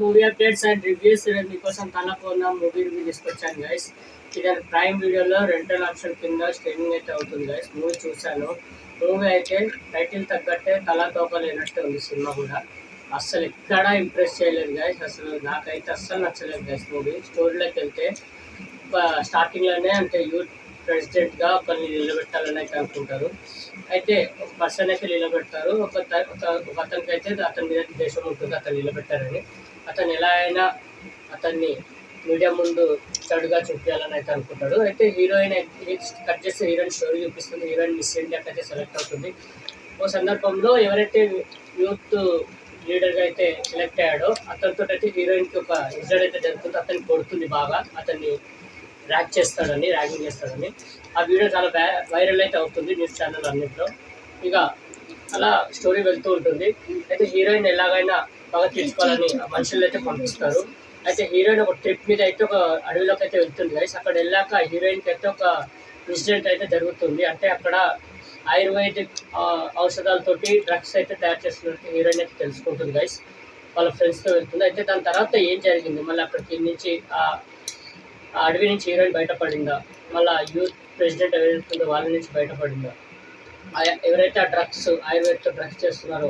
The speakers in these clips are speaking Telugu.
మూవీ అప్డేట్స్ అండ్ రివ్యూస్ మీకోసం తలపోన్న మూవీ రివ్యూ తీసుకొచ్చాను గైస్. ఇది ప్రైమ్ వీడియోలో రెంటల్ ఆప్షన్ కింద స్ట్రీమింగ్ అయితే అవుతుంది గైస్. మూవీ చూశాను. మూవీ అయితే టైటిల్ తగ్గట్టే తలా తోకలేనట్టు ఉంది. సినిమా కూడా అస్సలు ఎక్కడా ఇంప్రెస్ చేయలేదు గైస్. అసలు నాకైతే అస్సలు నచ్చలేదు గైస్. మూవీ స్టోరీలోకి వెళ్తే స్టార్టింగ్లోనే అంటే యూత్ ప్రెసిడెంట్గా ఒకరిని నిలబెట్టాలని అయితే అనుకుంటారు. అయితే ఒక పర్సన్ అయితే నిలబెడతారు. ఒక అతనికి అయితే అతని మీద దేశం ఉంటుంది, అతను నిలబెట్టారని. అతను ఎలా అయినా అతన్ని మీడియా ముందు చెడుగా చూపించాలని అయితే అనుకుంటాడు. అయితే హీరోయిన్ కట్ చేస్తే హీరోయిన్ స్టోరీ చూపిస్తుంది. హీరోయిన్ మిస్ ఇండియాకి అయితే సెలెక్ట్ అవుతుంది. ఓ సందర్భంలో ఎవరైతే యూత్ లీడర్గా అయితే సెలెక్ట్ అయ్యాడో అతనితో అయితే హీరోయిన్కి ఒక ఇన్సిడెంట్ అయితే జరుగుతుంది. అతన్ని కొడుతుంది బాగా, అతన్ని ర్యాగింగ్ చేస్తాడని. ఆ వీడియో చాలా వైరల్ అయితే అవుతుంది న్యూస్ ఛానల్ అన్నింటిలో. ఇక అలా స్టోరీ వెళ్తూ ఉంటుంది. అయితే హీరోయిన్ ఎలాగైనా బాగా తీర్చుకోవాలని మనుషులు అయితే పంపిస్తారు. అయితే హీరోయిన్ ఒక ట్రిప్ మీద అయితే ఒక అడవిలోకి అయితే వెళ్తుంది గైస్. అక్కడ వెళ్ళాక హీరోయిన్కి అయితే ఒక ఇన్సిడెంట్ అయితే జరుగుతుంది. అంటే అక్కడ ఆయుర్వేదిక్ ఔషధాలతోటి డ్రగ్స్ అయితే తయారు చేస్తున్నట్టు హీరోయిన్ అయితే తెలుసుకుంటుంది గైస్. వాళ్ళ ఫ్రెండ్స్తో వెళ్తుంది. అయితే దాని తర్వాత ఏం జరిగింది, మళ్ళీ అక్కడికి నుంచి ఆ అడవి నుంచి హీరోయిన్ బయటపడిందా, మళ్ళీ యూత్ ప్రెసిడెంట్ ఎవరైతుందో వాళ్ళ నుంచి బయటపడిందా, ఎవరైతే ఆ ఆయుర్వేదిక్ డ్రగ్స్ చేస్తున్నారో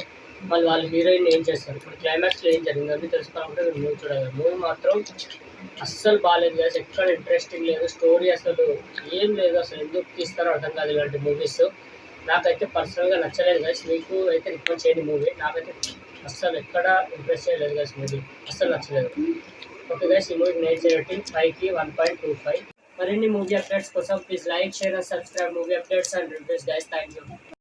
వాళ్ళు హీరోయిన్ ఏం చేస్తారు, ఇప్పుడు క్లైమాక్స్లో ఏం జరిగింది అని తెలుసుకోవాలంటే మీరు మూవీ చూడాలి. మూవీ మాత్రం అస్సలు బాగాలేదు కదా, ఎక్కడ ఇంట్రెస్టింగ్ లేదు. స్టోరీ అసలు ఏం లేదు. అసలు ఎందుకు తీస్తారో అర్థం కాదు ఇలాంటి మూవీస్. నాకైతే పర్సనల్గా నచ్చలేదు గైస్. మీకు అయితే రికమెండ్ చేయండి మూవీ. నాకైతే అస్సలు ఎక్కడ ఇంప్రెస్ చేయలేదు గైస్. మూవీ అస్సలు నచ్చలేదు. ఓకే గైస్, ఈ మూవీకి 9/5కి 1.25. మరిన్ని మూవీ అప్డేట్స్ కోసం please like, share and subscribe movie updates and reviews guys. Thank you.